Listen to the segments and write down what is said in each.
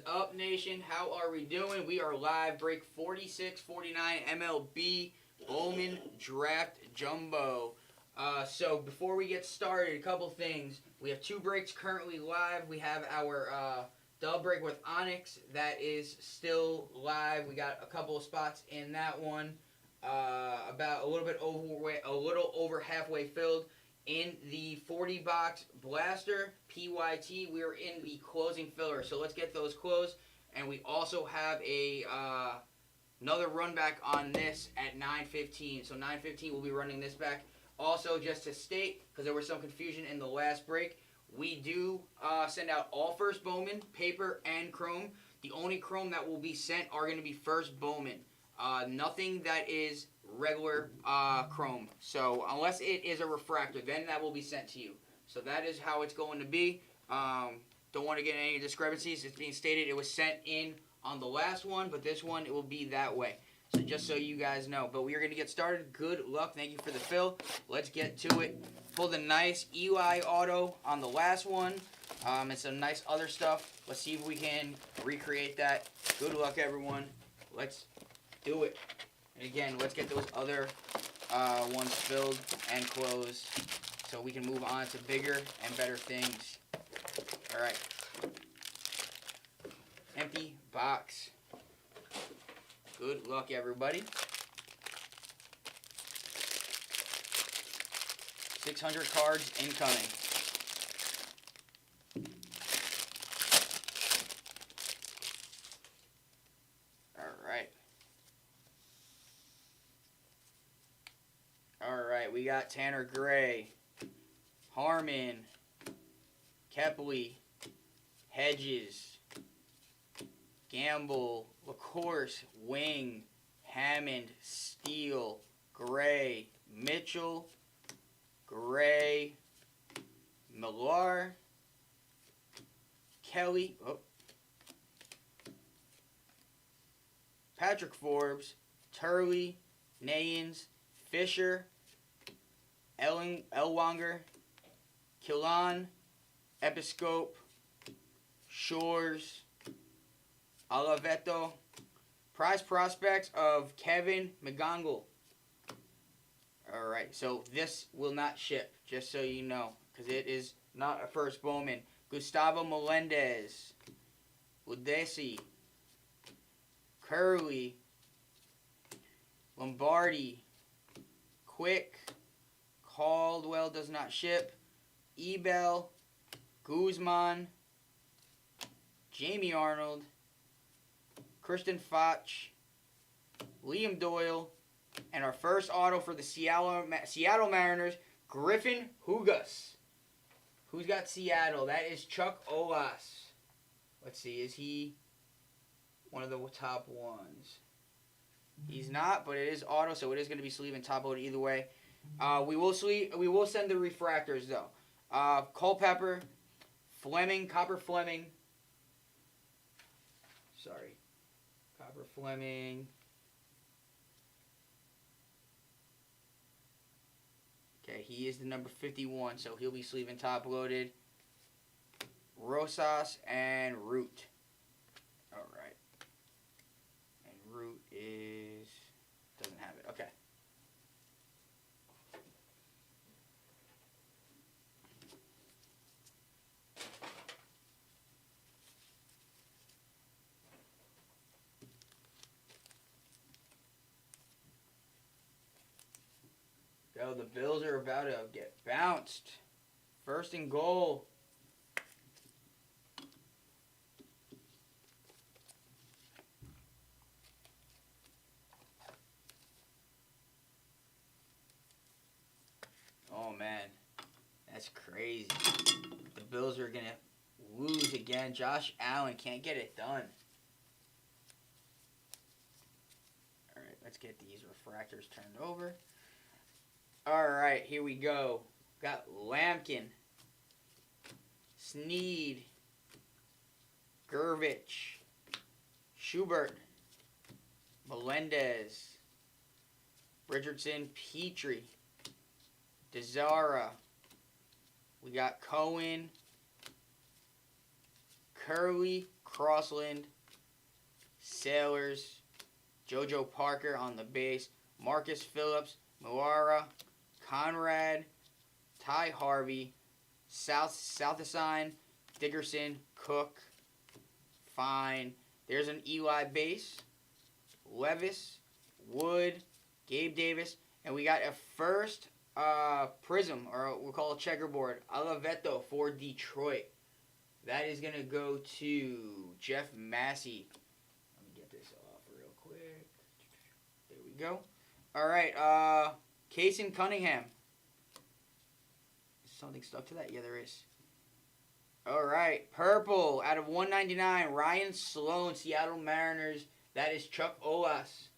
up, nation? How are we doing? We are live. Break 4649 MLB Bowman Draft Jumbo. So before we get started, a couple things. We have two breaks currently live. We have our dub break with Onyx that is still live. We got a couple of spots in that one. About a little over halfway filled. In the 40 box blaster PYT, we are in the closing filler. So let's get those closed. And we also have another run back on this at 9:15. So 9:15 we'll be running this back. Also, just to state, because there was some confusion in the last break, we do send out all first Bowman, paper, and chrome. The only chrome that will be sent are going to be first Bowman. Nothing that is regular chrome. So unless it is a refractor, then that will be sent to you. So that is how it's going to be. Don't want to get any discrepancies. It's being stated it was sent in on the last one, but this one it will be that way. So just so you guys know. But we are going to get started. Good luck. Thank you for the fill. Let's get to it. Pulled a nice Eli auto on the last one. And some nice other stuff. Let's see if we can recreate that. Good luck, everyone. Let's do it. And again, let's get those other ones filled and closed so we can move on to bigger and better things. All right. Empty box. Good luck, everybody. 600 cards incoming. Alright, we got Tanner Gray, Harmon, Kepley, Hedges, Gamble, LaCourse, Wing, Hammond, Steele, Gray, Mitchell, Gray, Millar, Kelly, Patrick Forbes, Turley, Nayens, Fisher, Elwanger, Killan, Episcope, Shores, Oliveto, prize prospects of Kevin McGonagall. Alright, so this will not ship, just so you know, because it is not a first Bowman. Gustavo Melendez, Udesi, Curley, Lombardi, Quick, Caldwell does not ship, Ebel, Guzman, Jamie Arnold, Kristen Foch, Liam Doyle, and our first auto for the Seattle Mariners, Griffin Hugas. Who's got Seattle? That is Chuck Olas. Let's see, is he one of the top ones? He's not, but it is auto, so it is going to be sleeve and top load either way. We will send the refractors though. Culpepper, Fleming, Copper Fleming. Sorry, Copper Fleming. Okay, he is the number 51, so he'll be sleeve and top loaded. Rosas and Root. All right. Root doesn't have it. Okay. Go, the Bills are about to get bounced. First and goal. Oh, man. That's crazy. The Bills are going to lose again. Josh Allen can't get it done. All right, let's get these refractors turned over. All right, here we go. Got Lampkin, Sneed, Gervich, Schubert, Melendez, Richardson, Petrie, DeZara. We got Cohen, Curley, Crossland, Sailors, JoJo Parker on the base, Marcus Phillips, Moara, Conrad, Ty Harvey, Southasine, Dickerson, Cook, Fine. There's an Eli base, Levis, Wood, Gabe Davis, and we got a first prism, or we'll call it checkerboard, Oliveto for Detroit. That is going to go to Jeff Massey. Let me get this off real quick. There we go. All right, Casey Cunningham. Is something stuck to that? Yeah, there is. All right, purple out of 199, Ryan Sloan, Seattle Mariners. That is Chuck Olas.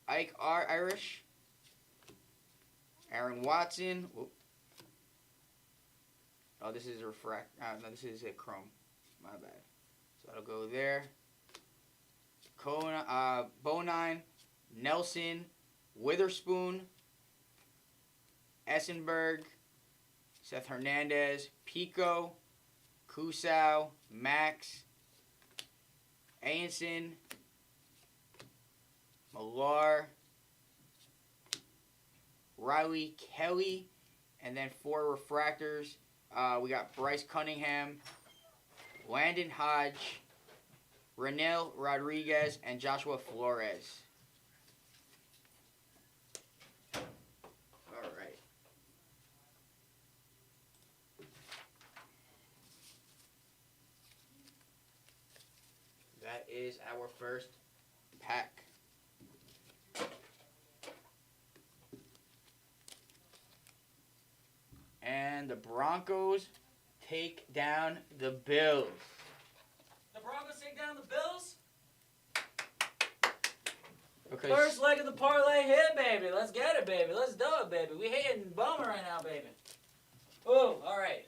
Ike R. Irish. Aaron Watson. Whoop. Oh, this is a no, this is a chrome. My bad. So that'll go there. Bonine, Nelson, Witherspoon, Essenberg, Seth Hernandez, Pico, Kusau, Max, Anson, Millar, Riley Kelly, and then 4 refractors. We got Bryce Cunningham, Landon Hodge, Renel Rodriguez, and Joshua Flores. All right. That is our first pack. And the Broncos take down the Bills. The Broncos take down the Bills? Okay. First leg of the parlay hit, baby. Let's get it, baby. Let's do it, baby. We hitting Bowman right now, baby. Oh, all right.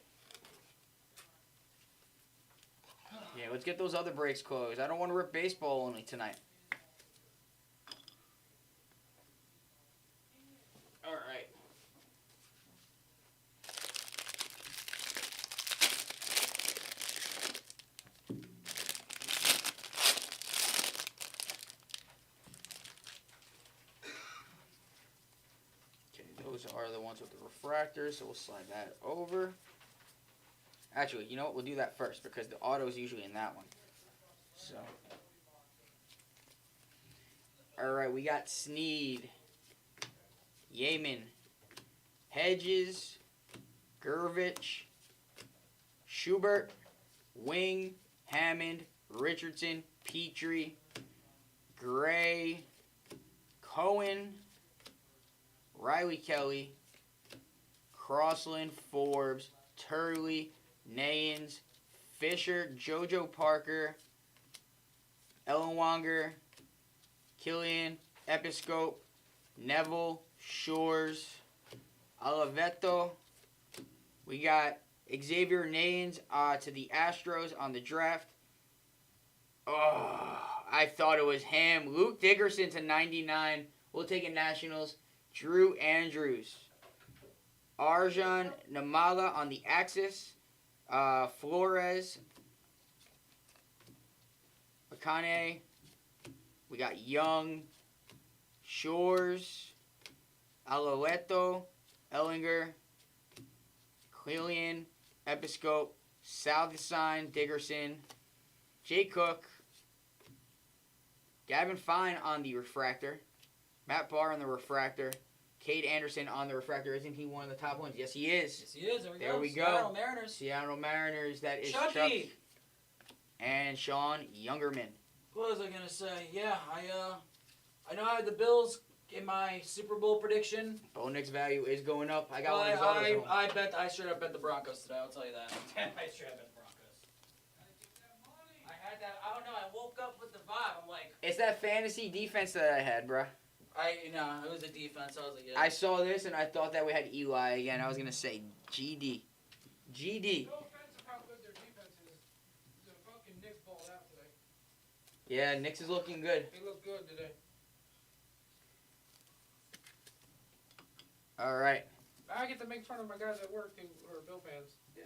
Yeah, let's get those other breaks closed. I don't want to rip baseball only tonight. All right. Those are the ones with the refractors, so we'll slide that over. Actually, you know what? We'll do that first because the auto is usually in that one. So, all right, we got Sneed, Yeaman, Hedges, Gervich, Schubert, Wing, Hammond, Richardson, Petrie, Gray, Cohen, Riley Kelly, Crossland, Forbes, Turley, Nayans, Fisher, JoJo Parker, Ellenwanger, Killian, Episcope, Neville, Shores, Oliveto. We got Xavier Nayans to the Astros on the draft. Oh, I thought it was him. Luke Dickerson to 99. We'll take it Nationals. Drew Andrews. Arjan Namala on the Axis. Flores. Akane. We got Young. Shores. Aloeto. Ellinger. Clelian. Episcope. Salvasine. Dickerson. Jay Cook. Gavin Fine on the refractor. Matt Barr on the refractor. Cade Anderson on the refractor. Isn't he one of the top ones? Yes, he is. Yes, he is. There we go. Seattle Mariners. Seattle Mariners. That is Chucky. Chuck and Sean Youngerman. What was I gonna say? Yeah, I know I had the Bills in my Super Bowl prediction. Bo Nick's value is going up. I got one of his autos. I straight up bet the Broncos today. I'll tell you that. I straight up bet the Broncos. I had that. I don't know. I woke up with the vibe. I'm like. It's that fantasy defense that I had, bruh. It was a defense. I was like, yeah. I saw this and I thought that we had Eli again. I was gonna say GD. GD. No offense of how good their defense is. The fucking Knicks balled out today. Yeah, Knicks is looking good. They look good today. All right. I get to make fun of my guys at work who are Bill fans. Yeah.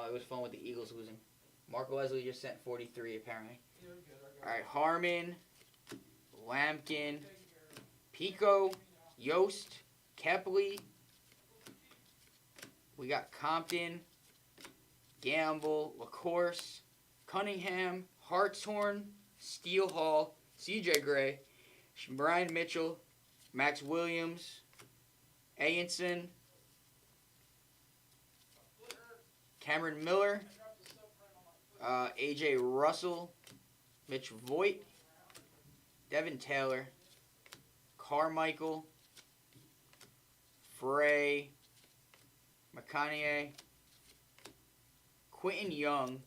It was fun with the Eagles losing. Mark Leslie just sent 43 apparently. You're good. I got All right, Harmon, Lampkin, Pico, Yost, Kepley. We got Compton, Gamble, LaCourse, Cunningham, Hartshorn, Steele Hall, C.J. Gray, Brian Mitchell, Max Williams, Ayenson, Cameron Miller, A.J. Russell, Mitch Voigt, Devin Taylor, Carmichael, Frey, McConaughey, Quentin Young,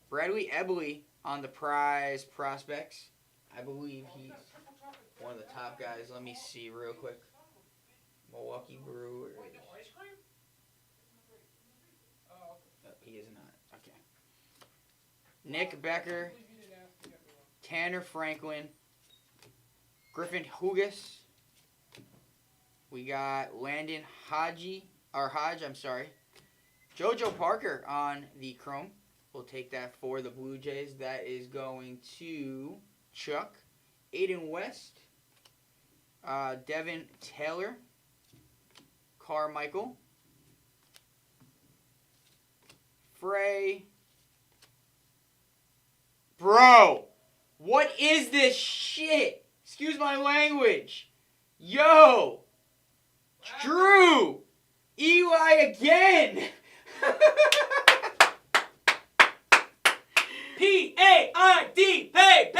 Bradley Ebley on the prize prospects. I believe he's one of the top guys. Let me see real quick. Milwaukee Brewers. ice cream? Oh, No, he is not. Okay. Nick Becker, Tanner Franklin, Griffin Hugas. We got Landon Hodge, I'm sorry. JoJo Parker on the Chrome. We'll take that for the Blue Jays. That is going to Chuck. Aiden West. Devin Taylor. Carmichael. Frey. Bro, what is this shit? Excuse my language. Yo. Drew. Eli again. P-A-I-D, pay.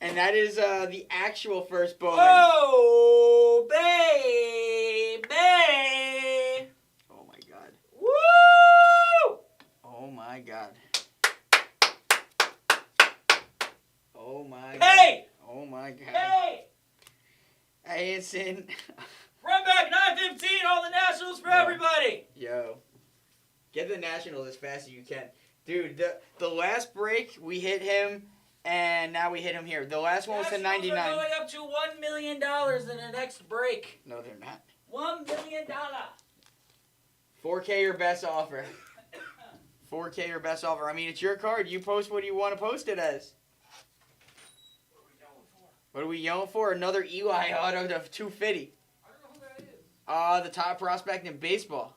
And that is the actual first Bowman. Oh, baby. Oh my god. Woo! Oh my god. Oh my god. Hey! Oh my god. Hey! Ayenson. Run back 9:15, all the Nationals for everybody. Yo. Get the Nationals as fast as you can. Dude, the last break, we hit him, and now we hit him here. The last one was to 99. Nationals are going up to $1 million in the next break. No, they're not. $1 million. 4K or best offer. 4K or best offer. I mean, it's your card. You post what you want to post it as. What are we yelling for? Another Eli auto of 250. I don't know who that is. The top prospect in baseball.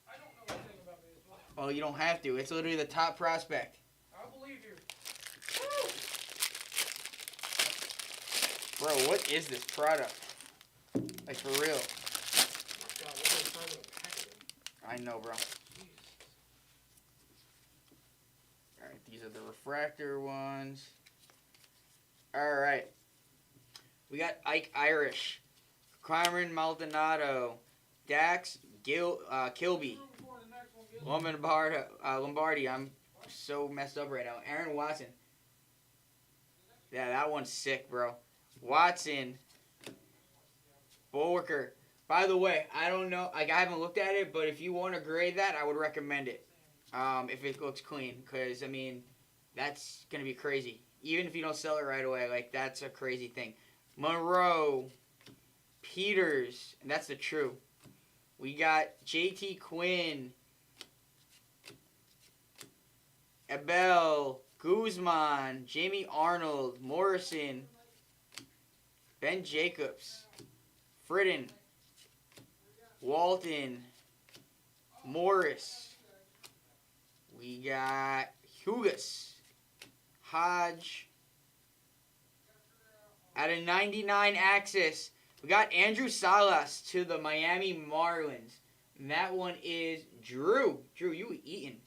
I don't know anything about baseball. Well, you don't have to. It's literally the top prospect. I believe you. Bro, what is this product? Like, for real. God, what are they trying to pack it in? I know, bro. Jesus. Alright, these are the refractor ones. Alright. We got Ike Irish, Cameron Maldonado, Dax Kilby, Lombardi. I'm so messed up right now. Aaron Watson. Yeah, that one's sick, bro. Watson. Bulwarker. By the way, I don't know. Like, I haven't looked at it, but if you want to grade that, I would recommend it. If it looks clean. Because, I mean, that's going to be crazy. Even if you don't sell it right away, like, that's a crazy thing. Monroe, Peters, and that's the true. We got JT Quinn, Abel, Guzman, Jamie Arnold, Morrison, Ben Jacobs, Fritton, Walton, Morris. We got Hugas, Hodge. At a 99 axis, we got Andrew Salas to the Miami Marlins. And that one is Drew. Drew, you eating.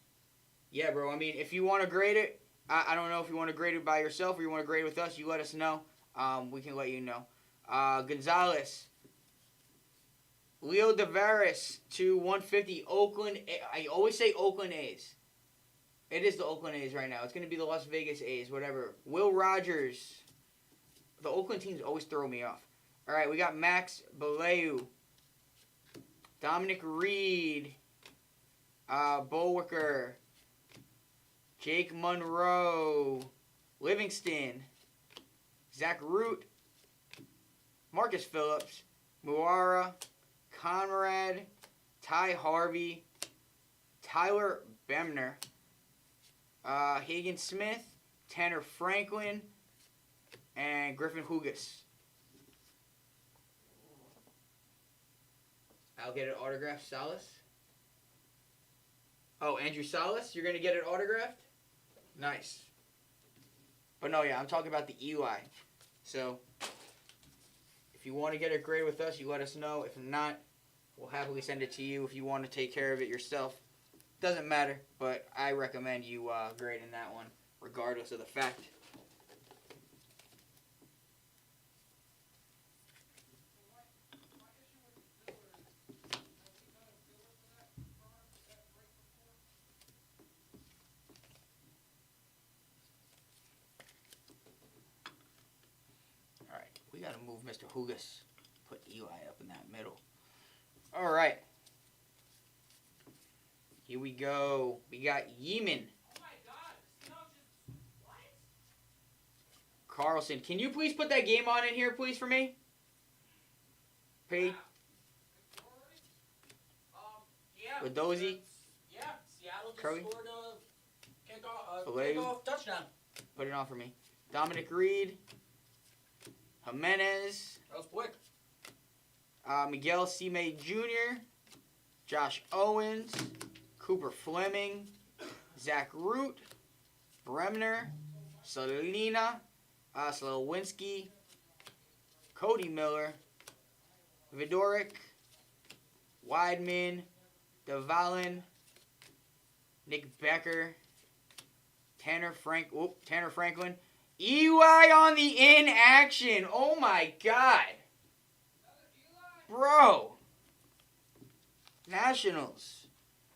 Yeah, bro. I mean, if you want to grade it, I don't know if you want to grade it by yourself or you want to grade it with us. You let us know. We can let you know. Gonzalez. Leo Tavares to 150. Oakland. I always say Oakland A's. It is the Oakland A's right now. It's going to be the Las Vegas A's, whatever. Will Rogers. The Oakland teams always throw me off. All right, we got Max Beleu, Dominic Reed, Bulwarker, Jake Monroe, Livingston, Zach Root, Marcus Phillips, Muara, Conrad, Ty Harvey, Tyler Bemner, Hagen Smith, Tanner Franklin, and Griffin Hugas. I'll get it autographed, Salas. Oh, Andrew Salas, you're going to get it autographed? Nice. But no, yeah, I'm talking about the Eli. So, if you want to get it graded with us, you let us know. If not, we'll happily send it to you if you want to take care of it yourself. Doesn't matter, but I recommend you grading that one, regardless of the fact. Alright, we got to move Mr. Hugas. Put Eli up in that middle. Alright. Here we go. We got Yeeman. Oh my god, the Seahawks just what? Carlson. Can you please put that game on in here, please, for me? Pete? Yeah. Ladozi? Yeah, Seattle just Curry? scored a Filet? kickoff touchdown. Put it on for me. Dominic Reed. Jimenez. That was quick. Miguel Cime Jr. Josh Owens. Cooper Fleming. Zach Root. Bremner. Salina. Slowinski. Cody Miller. Vidoric. Weidman. DeValin. Nick Becker. Tanner Franklin. Eli on the in action. Oh my god. Bro. Nationals.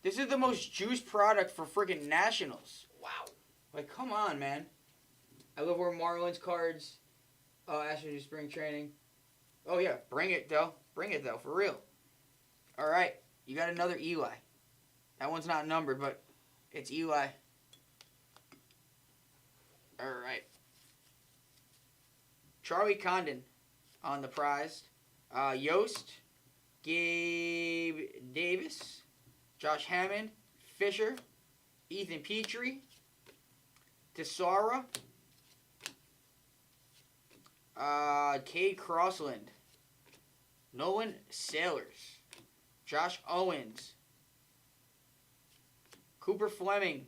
This is the most juiced product for freaking Nationals. Wow. Like, come on, man. I love wearing Marlins cards. Astros do spring training. Oh, yeah. Bring it, though. Bring it, though. For real. All right. You got another Eli. That one's not numbered, but it's Eli. All right. Charlie Condon on the prize. Yost. Gabe Davis. Josh Hammond. Fisher. Ethan Petrie. Tesara. Cade Crossland. Nolan Sailors. Josh Owens. Cooper Fleming.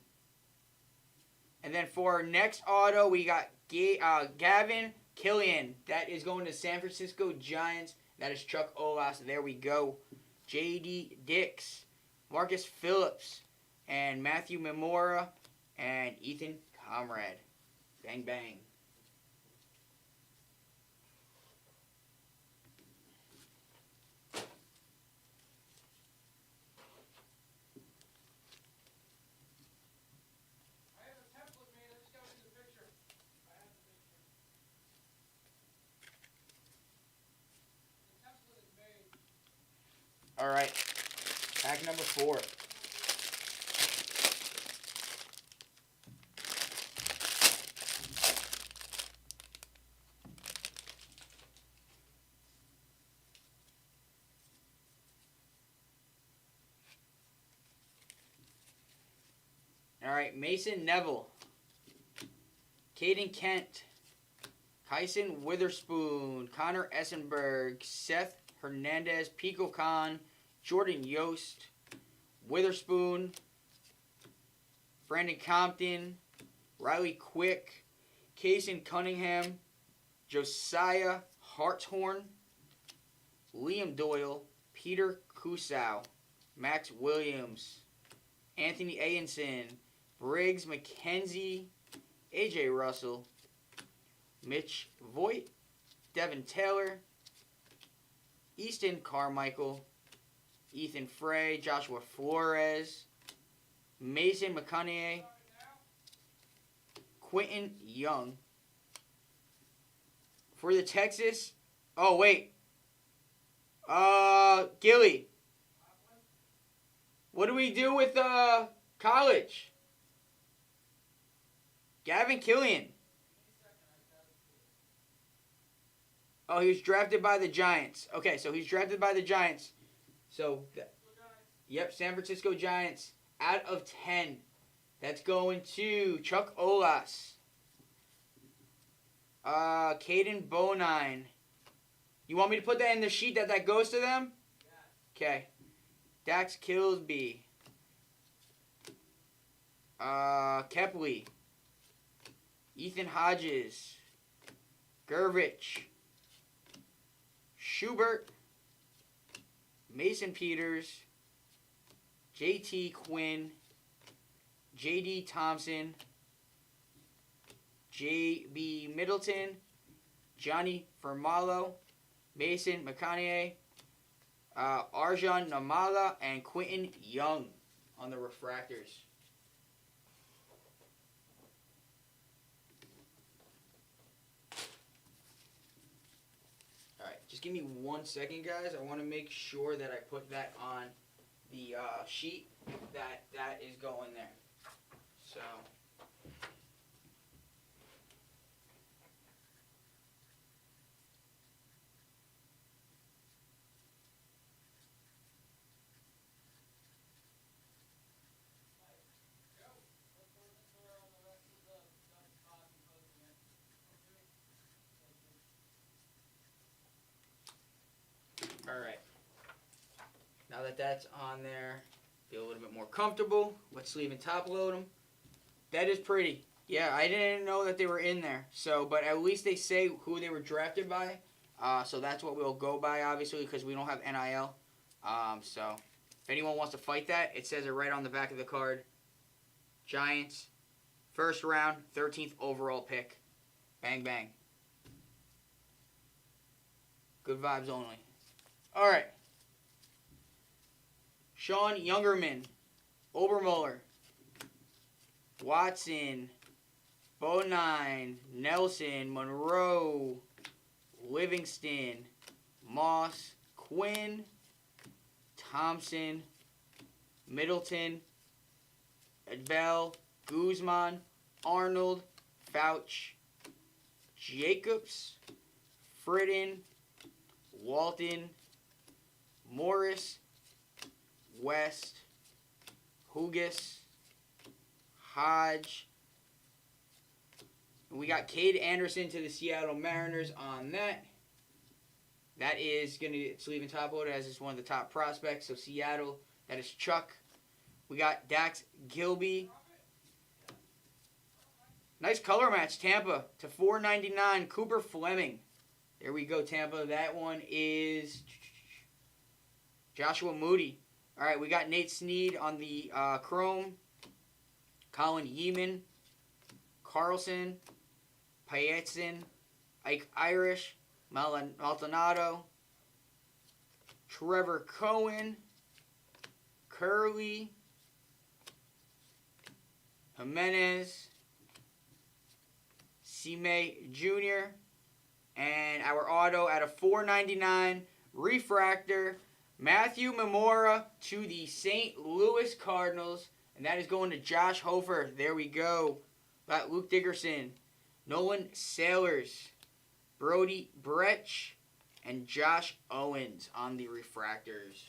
And then for our next auto, we got Gavin Killian. That is going to San Francisco Giants. That is Chuck Olas. There we go. J.D. Dix. Marcus Phillips. And Matthew Memora. And Ethan Comrade. Bang, bang. All right, pack number 4. All right, Mason Neville, Caden Kent, Kyson Witherspoon, Connor Essenberg, Seth Hernandez, Pico Khan, Jordan Yost, Witherspoon, Brandon Compton, Riley Quick, Kaysen Cunningham, Josiah Hartshorn, Liam Doyle, Peter Kusau, Max Williams, Anthony Ayenson, Briggs McKenzie, AJ Russell, Mitch Voigt, Devin Taylor, Easton Carmichael, Ethan Frey, Joshua Flores, Mason McConaughey, Quentin Young. For the Texas, oh wait, Gilly. What do we do with college? Gavin Killian. Oh, he was drafted by the Giants. Okay, so he's drafted by the Giants. So, yep, San Francisco Giants. Out of 10. That's going to Chuck Olas. Caden Bonine. You want me to put that in the sheet that goes to them? Okay. Dax Killsby. Kepley. Ethan Hodges. Gervich. Schubert. Mason Peters. JT Quinn. JD Thompson. JB Middleton. Johnny Firmalo. Mason McConaughey. Arjun Namala and Quentin Young on the refractors. Alright, just give me 1 second, guys. I want to make sure that I put that on the sheet that is going there. So... Alright, now that that's on there, feel a little bit more comfortable. Let's sleeve and top load them. That is pretty. Yeah, I didn't know that they were in there. So, but at least they say who they were drafted by. So that's what we'll go by, obviously, because we don't have NIL. So if anyone wants to fight that, it says it right on the back of the card. Giants, first round, 13th overall pick. Bang, bang. Good vibes only. All right. Sean Youngerman, Obermuller, Watson, Bonine, Nelson, Monroe, Livingston, Moss, Quinn, Thompson, Middleton, Bell, Guzman, Arnold, Fouch, Jacobs, Fritten, Walton, Morris, West, Hugas, Hodge. We got Cade Anderson to the Seattle Mariners on that. That is going to get sleeve and top loaded as it's one of the top prospects. So Seattle, that is Chuck. We got Dax Gilby. Nice color match, Tampa to $4.99. Cooper Fleming. There we go, Tampa. That one is Joshua Moody. All right, we got Nate Snead on the Chrome. Colin Yeeman. Carlson. Payetson. Ike Irish. Maldonado. Trevor Cohen. Curley. Jimenez. Cime Jr. And our auto at a $4.99 refractor. Matthew Memora to the St. Louis Cardinals. And that is going to Josh Hofer. There we go. Got Luke Dickerson. Nolan Sailors. Brody Bretsch. And Josh Owens on the refractors.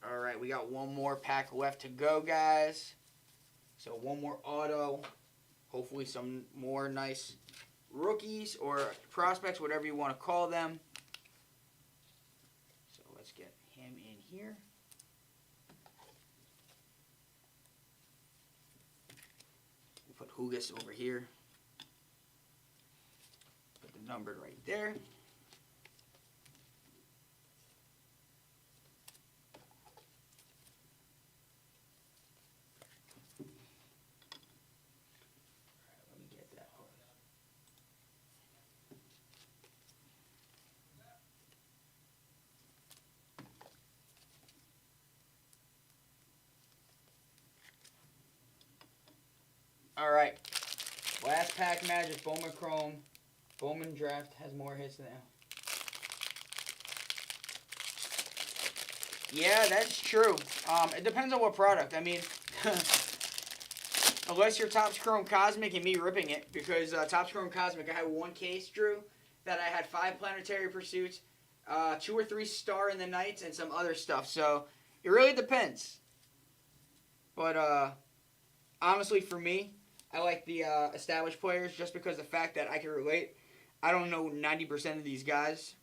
Alright, we got one more pack left to go, guys. So one more auto. Hopefully some more nice rookies or prospects, whatever you want to call them. So let's get him in here. We'll put Hugas over here. Put the numbered right there. Alright. Last pack magic, Bowman Chrome. Bowman Draft has more hits now. Yeah, that's true. It depends on what product. I mean, unless you're Topps Chrome Cosmic and me ripping it, because Topps Chrome Cosmic, I had one case, Drew, that I had 5 planetary pursuits, 2 or 3 star in the nights, and some other stuff. So it really depends. But honestly, for me, I like the established players just because the fact that I can relate. I don't know 90% of these guys,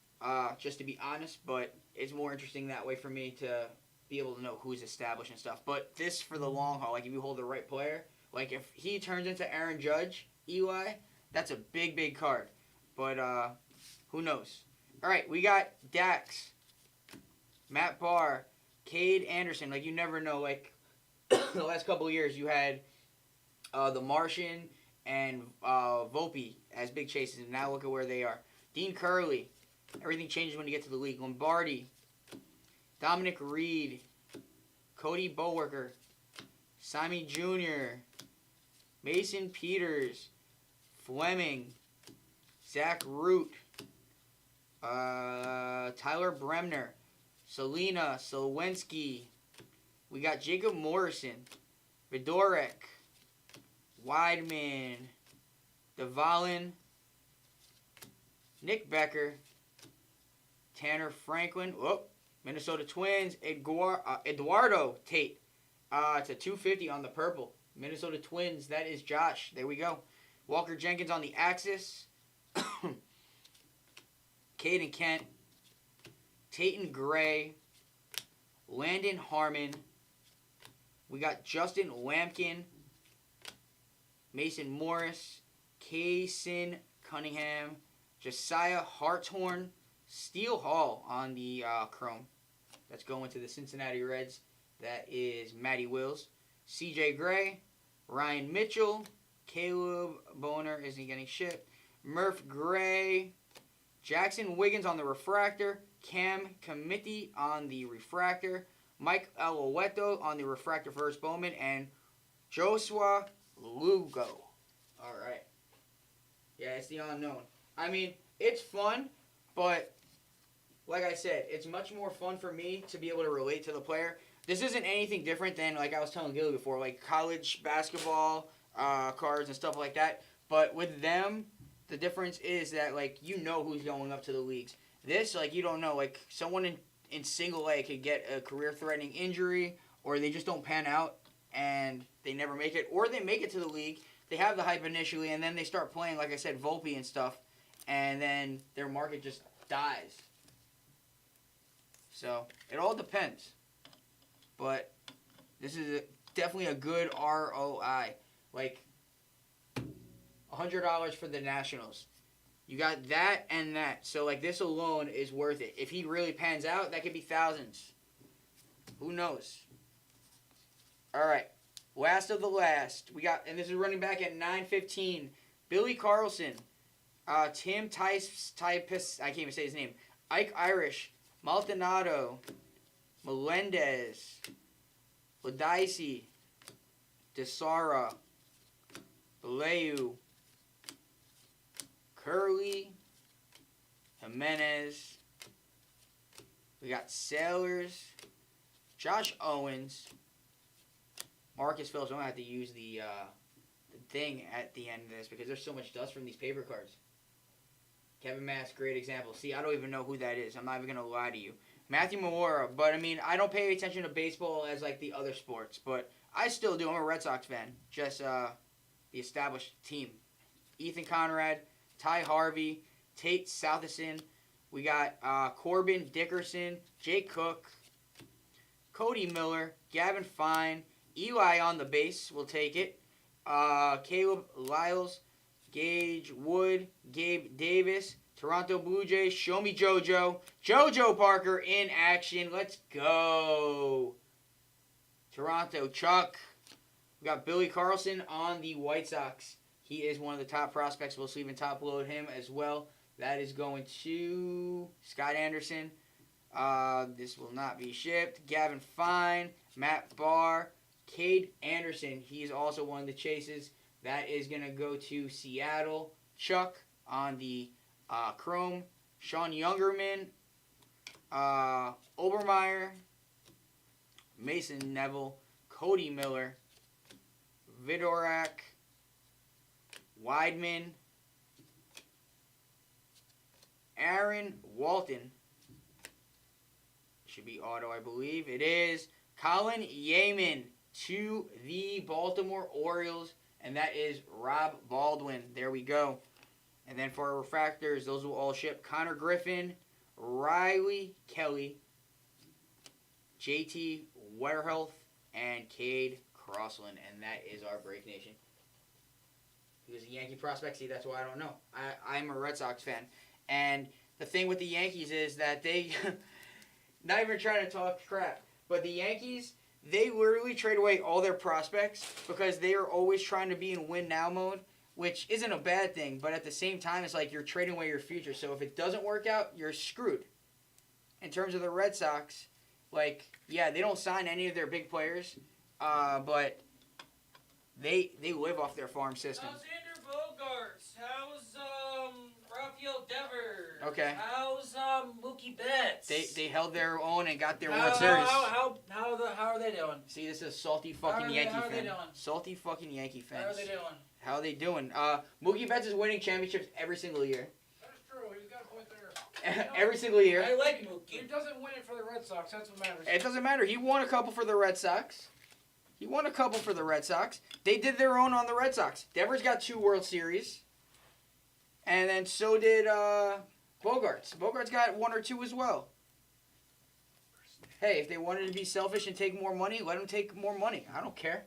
just to be honest, but it's more interesting that way for me to be able to know who's established and stuff. But this for the long haul, like if you hold the right player, like if he turns into Aaron Judge, Eli, that's a big, big card. But who knows? All right, we got Dax, Matt Barr, Cade Anderson. Like you never know. Like the last couple of years, you had the Martian and Volpe as big chases, and now look at where they are. Dean Curley. Everything changes when you get to the league. Lombardi, Dominic Reed, Cody Bowerker, Simon Jr., Mason Peters, Fleming, Zach Root, Tyler Bremner, Selena Selwensky. We got Jacob Morrison, Vidorek, Weidman, Devalin, Nick Becker, Tanner Franklin, Minnesota Twins, Eduardo Tate. It's a 250 on the purple. Minnesota Twins, that is Josh. There we go. Walker Jenkins on the Axis. Caden Kent, Tayton Gray, Landon Harmon. We got Justin Lampkin, Mason Morris, Kaysen Cunningham, Josiah Hartshorn, Steele Hall on the chrome. That's going to the Cincinnati Reds. That is Matty Wills. CJ Gray, Ryan Mitchell, Caleb Boner isn't getting shipped. Murph Gray, Jackson Wiggins on the refractor, Cam Committee on the refractor, Mike Aloueto on the refractor first Bowman, and Joshua Lugo. All right. Yeah, it's the unknown. I mean, it's fun, but like I said, it's much more fun for me to be able to relate to the player. This isn't anything different than, like I was telling Gilly before, like college basketball cards and stuff like that. But with them, the difference is that, like, you know who's going up to the leagues. This, like, you don't know. Like, someone in single A could get a career-threatening injury, or they just don't pan out and they never make it. Or they make it to the league, they have the hype initially, and then they start playing, like I said, Volpe and stuff, and then their market just dies. So, it all depends. But this is definitely a good ROI. Like, $100 for the Nationals. You got that and that. So, like, this alone is worth it. If he really pans out, that could be thousands. Who knows? All right. Last of the last. We got, and this is running back at 9:15. Billy Carlson. Tim Types, I can't even say his name. Ike Irish. Maldonado. Melendez. Ladaisi. Desara. Valeu. Curley. Jimenez. We got Sailors. Josh Owens. Marcus Phillips. I'm going to have to use the thing at the end of this because there's so much dust from these paper cards. Kevin Mass, great example. See, I don't even know who that is. I'm not even going to lie to you. Matthew Moora. But, I mean, I don't pay attention to baseball as, like, the other sports. But I still do. I'm a Red Sox fan. Just the established team. Ethan Conrad. Ty Harvey. Tate Southerson. We got Corbin Dickerson. Jake Cook. Cody Miller. Gavin Fine. Eli on the base. We'll take it. Caleb Lyles. Gage Wood. Gabe Davis. Toronto Blue Jays. Show me JoJo. JoJo Parker in action. Let's go. Toronto Chuck. We got Billy Carlson on the White Sox. He is one of the top prospects. We'll even top load him as well. That is going to Scott Anderson. This will not be shipped. Gavin Fine. Matt Barr. Cade Anderson. He is also one of the chases. That is going to go to Seattle. Chuck on the Chrome. Sean Youngerman. Obermeyer. Mason Neville. Cody Miller. Vidorak. Weidman. Aaron Walton. Should be auto, I believe. It is. Colin Yeaman to the Baltimore Orioles. And that is Rob Baldwin. There we go. And then for our refractors, those will all ship. Connor Griffin, Riley Kelly, JT Wetterhealth, and Cade Crossland. And that is our Break Nation. He was a Yankee prospect. See, that's why I don't know. I'm a Red Sox fan. And the thing with the Yankees is that they, not even trying to talk crap, but the Yankees, they literally trade away all their prospects because they are always trying to be in win-now mode, which isn't a bad thing. But at the same time, it's like you're trading away your future. So if it doesn't work out, you're screwed. In terms of the Red Sox, like, yeah, they don't sign any of their big players, but they live off their farm system. How's Andrew Bogarts? How's Rafael Devers? Okay. How's Mookie Betts? They held their own and got their how, World Series. How are they doing? See, this is a salty fucking Yankee how are they fan. doing? Salty fucking Yankee fans. How are they doing? How are they doing? Mookie Betts is winning championships every single year. That is true. He's got a point there. Every single year. I like He Mookie. doesn't win it for the Red Sox. That's what matters. It doesn't matter. He won a couple for the Red Sox. They did their own on the Red Sox. Devers got 2 World Series. And then so did Bogarts. Bogarts got 1 or 2 as well. Hey, if they wanted to be selfish and take more money, let them take more money. I don't care.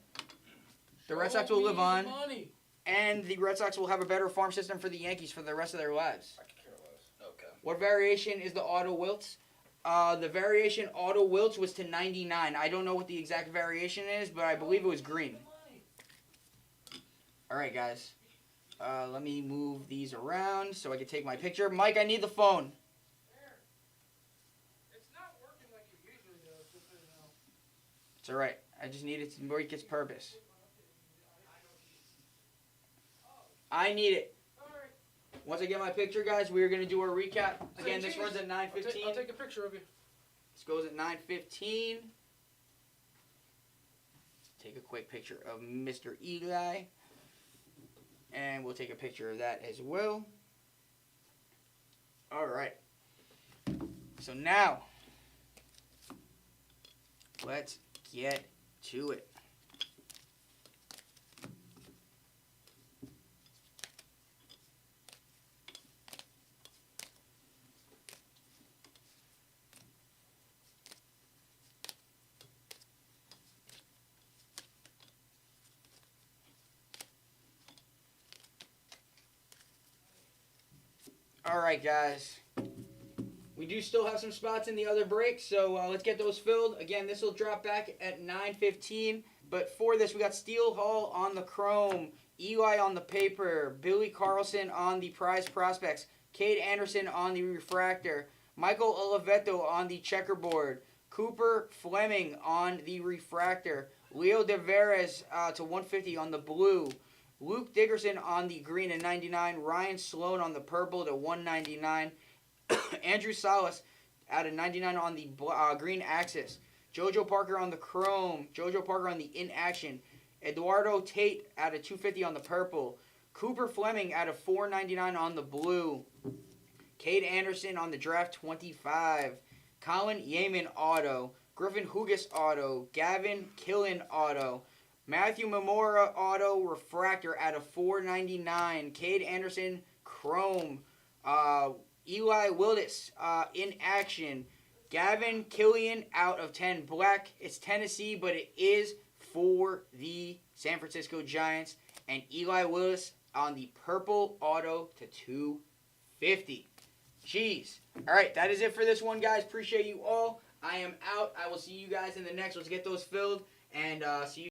The Red Sox will live on. Money. And the Red Sox will have a better farm system for the Yankees for the rest of their lives. I could care less. Okay. What variation is the auto wilts? The variation auto wilts was to 99. I don't know what the exact variation is, but I believe it was green. All right, guys. Let me move these around so I can take my picture. Mike, I need the phone. There. It's not working like it usually does, just so you know. It's all right. I just need it to break its purpose. I need it. Alright. Once I get my picture, guys, we are going to do our recap. Again, this runs at I'll 9:15. take a picture of you. This goes at 9:15. Take a quick picture of Mr. Eli. And we'll take a picture of that as well. All right. So now, let's get to it. All right, guys. We do still have some spots in the other breaks, so let's get those filled. Again, this will drop back at 9:15. But for this, we got Steel Hall on the chrome, Eli on the paper, Billy Carlson on the prize prospects, Cade Anderson on the refractor, Michael Oliveto on the checkerboard, Cooper Fleming on the refractor, Leo Deveres to 150 on the blue, Luke Dickerson on the green at 99. Ryan Sloan on the purple to 199. Andrew Salas at a 99 on the green axis. JoJo Parker on the chrome. JoJo Parker on the in action. Eduardo Tate at a 250 on the purple. Cooper Fleming at a 499 on the blue. Cade Anderson on the draft 25. Colin Yeaman auto. Griffin Hugas auto. Gavin Killen auto. Matthew Memora auto refractor at a 499. Cade Anderson chrome. Eli Wildis in action. Gavin Killian out of 10 black. It's Tennessee, but it is for the San Francisco Giants. And Eli Willis on the purple auto to 250. Jeez. All right, that is it for this one, guys. Appreciate you all. I am out. I will see you guys in the next. Let's get those filled and see you.